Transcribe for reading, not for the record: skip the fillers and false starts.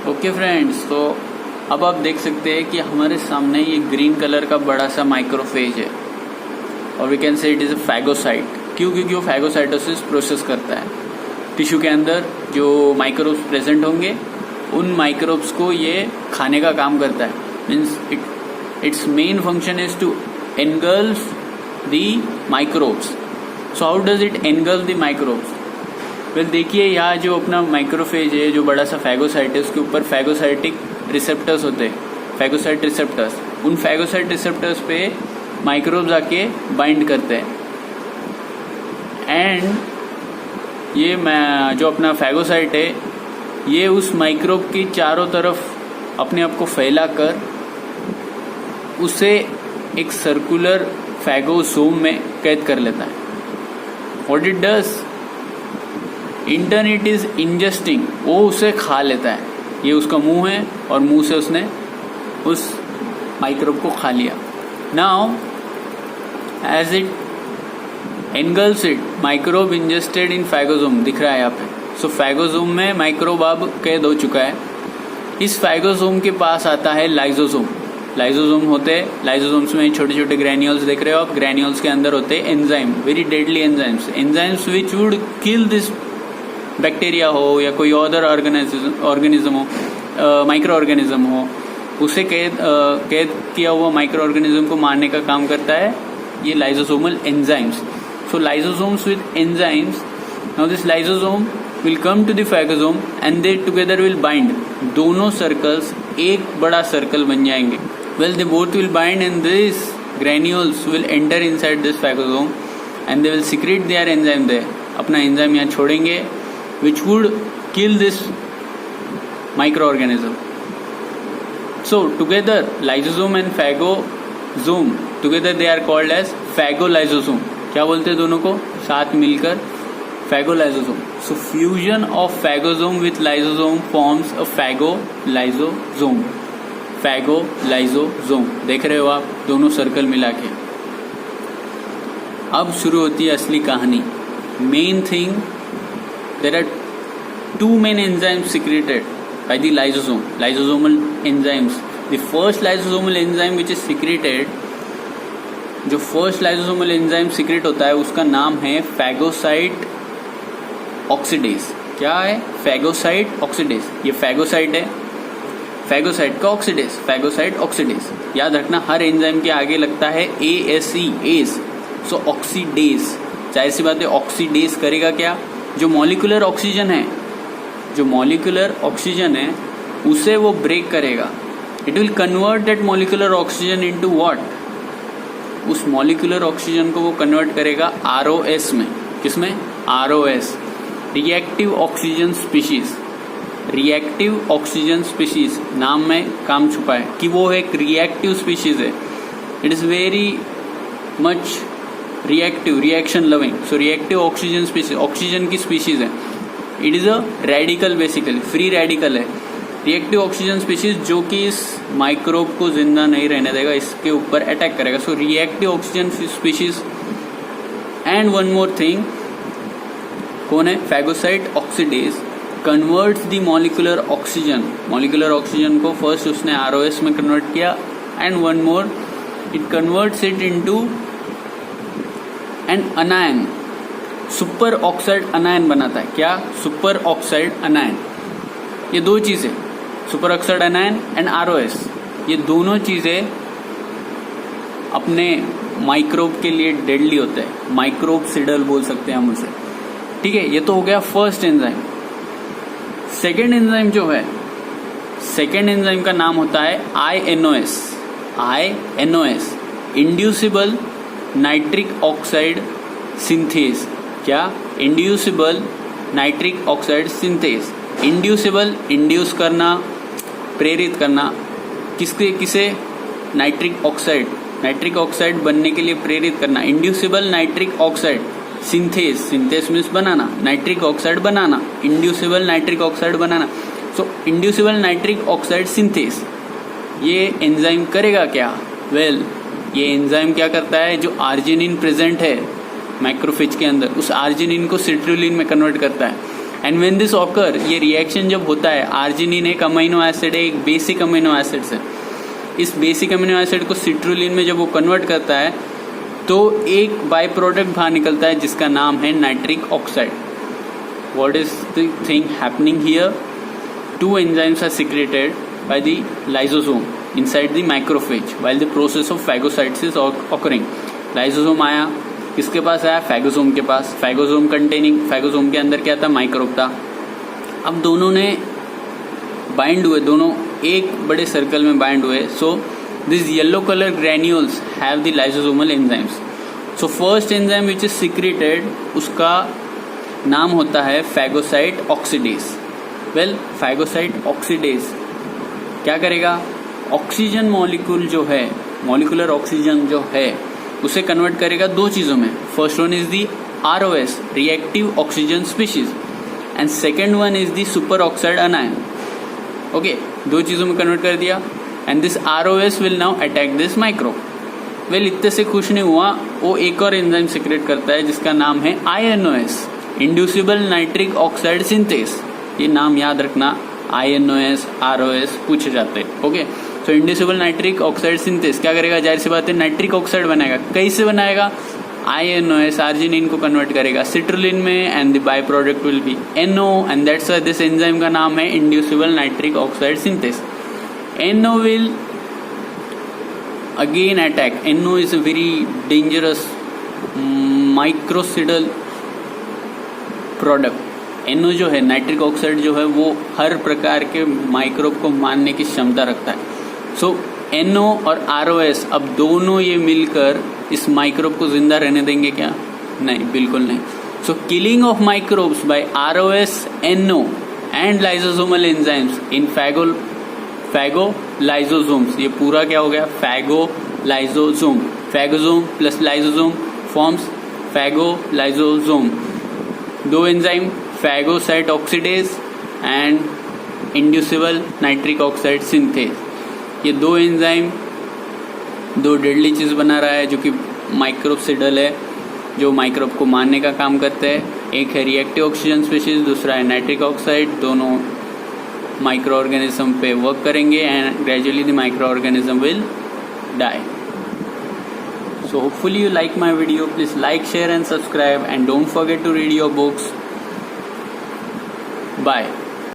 Okay friends, तो अब आप देख सकते हैं कि हमारे सामने ये ग्रीन कलर का बड़ा सा माइक्रोफेज है और we can say it is a phagocyte. क्यों? क्योंकि वो फैगोसाइटोसिस प्रोसेस करता है। टिश्यू के अंदर जो माइक्रोब्स प्रेजेंट होंगे उन माइक्रोब्स को ये खाने का काम करता है। Means its main function is to engulf the microbes. So how does it engulf the microbes? Well देखिए, यहाँ जो अपना माइक्रोफेज है, जो बड़ा सा फैगोसाइट है, उसके ऊपर फैगोसाइटिक रिसेप्टर्स होते हैं, फैगोसाइट रिसेप्टर्स। उन फैगोसाइट रिसेप्टर्स पे माइक्रोब्स आके बाइंड करते हैं एंड ये जो अपना फैगोसाइट है ये उस माइक्रोब की चारों तरफ अपने आप को फैलाकर उसे एक सर्कुलर फैगोसोम में कैद कर लेता है। What it does? In turn it is ingesting, वो उसे खा लेता है। ये उसका मुंह है और मुंह से उसने उस माइक्रोब को खा लिया। Now as it engulfs it, microbe ingested in phagosome दिख रहा है यहाँ पे। सो फैगोसोम में माइक्रोब अब कैद हो चुका है। इस फैगोसोम के पास आता है लाइजोसोम। लाइजोसोम होते हैं, लाइजोसोम्स में छोटे छोटे ग्रैन्यूल्स देख रहे हो आप। ग्रैन्यूल्स के अंदर होते हैं enzyme, very deadly enzymes which would kill this bacteria हो या कोई अदर ऑर्गेनिज्म हो, माइक्रो ऑर्गेनिज्म हो, उसे कैद किया हुआ माइक्रो ऑर्गेनिज्म को मारने का काम करता है ये lysosomal enzymes. So lysosomes with enzymes, now this lysosome will come to the phagosome and they together will bind. दोनों सर्कल्स एक बड़ा सर्कल बन जाएंगे। Well, they both will bind and these granules will enter inside this phagosome and they will secrete their enzyme there. अपना enzyme यहाँ छोड़ेंगे which would kill this microorganism. So together lysosome and phagosome together they are called as phagolysosome. क्या बोलते हैं दोनों को साथ मिलकर? phagolysosome. So fusion of phagosome with lysosome forms a phagolysosome. phagolysosome देख रहे हो आप दोनों सर्कल मिला के। अब शुरू होती है असली कहानी। Main thing, there are two main enzymes secreted by the lysosome, lysosomal enzymes. The first lysosomal enzyme which is secreted, जो फर्स्ट लाइसोसोमल एंजाइम सीक्रेट होता है उसका नाम है फैगोसाइट ऑक्सीडेज। क्या है? Phagocyte oxidase. ये फैगोसाइट है, फैगोसाइट का ऑक्सीडेज, फैगोसाइट ऑक्सीडेज। याद रखना हर एंजाइम के आगे लगता है ASE, एस। सो ऑक्सीडेज, जाहिर सी बात है ऑक्सीडेज करेगा क्या? जो मॉलिक्यूलर ऑक्सीजन है, जो मॉलिक्यूलर ऑक्सीजन है उसे वो ब्रेक करेगा। It will convert that molecular oxygen into what? उस मॉलिक्यूलर ऑक्सीजन को वो कन्वर्ट करेगा ROS में। किसमें? ROS, reactive oxygen species. Reactive oxygen species नाम में काम छुपा है कि वो एक रिएक्टिव स्पीशीज है। It is very much reactive, reaction loving. So reactive oxygen species oxygen की स्पीशीज है। It is a radical, basically free radical है। रिएक्टिव ऑक्सीजन स्पीशीज जो कि इस माइक्रोब को जिंदा नहीं रहने देगा, इसके ऊपर अटैक करेगा। So reactive oxygen species. And one more thing, कौन है? Phagocyte oxidase converts the molecular oxygen. Molecular oxygen को फर्स्ट उसने ROS में कन्वर्ट किया and one more it converts it into an anion, super oxide anion बनाता है। क्या? Super oxide anion. ये दो चीजें, super oxide anion and ROS, ये दोनों चीजें अपने माइक्रोब के लिए डेडली होते हैं। माइक्रोबसिडल बोल सकते हैं हम उसे। ठीक है, ये तो हो गया फर्स्ट एंजाइम। सेकेंड एंजाइम जो है, सेकेंड एंजाइम का नाम होता है INOS। INOS, inducible nitric oxide synthase. क्या? Inducible nitric oxide synthase. Inducible, induce करना, प्रेरित करना। किसे? नाइट्रिक ऑक्साइड, नाइट्रिक ऑक्साइड बनने के लिए प्रेरित करना। Inducible nitric oxide synthase, synthase means बनाना, नाइट्रिक ऑक्साइड बनाना, इंड्यूसिबल नाइट्रिक ऑक्साइड बनाना। So inducible nitric oxide synthase ये एंजाइम करेगा क्या? वेल, ये एंजाइम क्या करता है? जो आर्जिनिन प्रेजेंट है माइक्रोफेज के अंदर, उस आर्जिनिन को सिट्रुलिन में कन्वर्ट करता है एंड व्हेन दिस ऑकर, ये रिएक्शन जब होता है, आर्जिनिन एक अमीनो एसिड है, एक बेसिक अमीनो एसिड है, इस बेसिक अमीनो एसिड को सिट्रुलिन में जब वो कन्वर्ट करता है तो एक बाय प्रोडक्ट बाहर निकलता है जिसका नाम है nitric oxide. What is the thing happening here? 2 enzymes are secreted by the lysosome inside the macrophage while the process of phagocytosis is occurring. Lysosome आया, किसके पास आया? फैगोसोम के पास. फैगोसोम कंटेनिंग, फैगोसोम के अंदर क्या था? माइक्रोब था. अब दोनों ने बाइंड हुए, दोनों एक बड़े सर्कल में बाइंड हुए. So this yellow colour granules have the lysosomal enzymes. So first enzyme which is secreted, उसका नाम होता है phagocyte oxidase. Well, phagocyte oxidase क्या करेगा? ऑक्सीजन मॉलिक्यूल जो है, मॉलिकुलर ऑक्सीजन जो है, उसे कन्वर्ट करेगा 2 चीजों में. First one is the ROS, reactive oxygen species, and second one is the super oxide अनायन. Okay, 2 चीजों में कन्वर्ट कर दिया. And this ROS will now attack this microbe. Well, इतने से खुश नहीं हुआ, वो एक और एंजाइम सीक्रेट करता है जिसका नाम है INOS, inducible nitric oxide synthase. ये नाम याद रखना, INOS, ROS पूछे जाते हैं. ओके, तो इंड्यूसिबल नाइट्रिक ऑक्साइड सिंथेस क्या करेगा? जाहिर सी बात है, नाइट्रिक ऑक्साइड बनाएगा. कैसे बनाएगा? INOS, आर्जिनिन को कन्वर्ट करेगा सिट्रुलिन में, and the by product will be NO, and that's why this enzyme का नाम है inducible nitric oxide synthase. NO will again attack. NO is a very dangerous microcidal product. NO जो है, nitric oxide जो है, वो हर प्रकार के माइक्रोब को मारने की क्षमता रखता है. सो NO और ROS, अब दोनों ये मिलकर इस माइक्रोब को जिंदा रहने देंगे क्या? नहीं, बिल्कुल नहीं. So killing off microbes by ROS, NO and lysosomal enzymes in phagolysosomes. ये पूरा क्या हो गया? Phagolysosome. Phagosome plus lysosome forms phagolysosome. 2 enzyme, phagocyte oxidase and inducible nitric oxide synthase. ये 2 एंजाइम 2 डेडली चीज बना रहा है जो कि माइक्रोसिडल है, जो माइक्रोब को मारने का काम करते हैं. एक है रिएक्टिव ऑक्सीजन स्पीशीज, दूसरा है नाइट्रिक ऑक्साइड. दोनों माइक्रो ऑर्गेनिज्म पे वर्क करेंगे and gradually the micro organism will die. So hopefully you like my video. Please like, share and subscribe, and don't forget to read your books. Bye.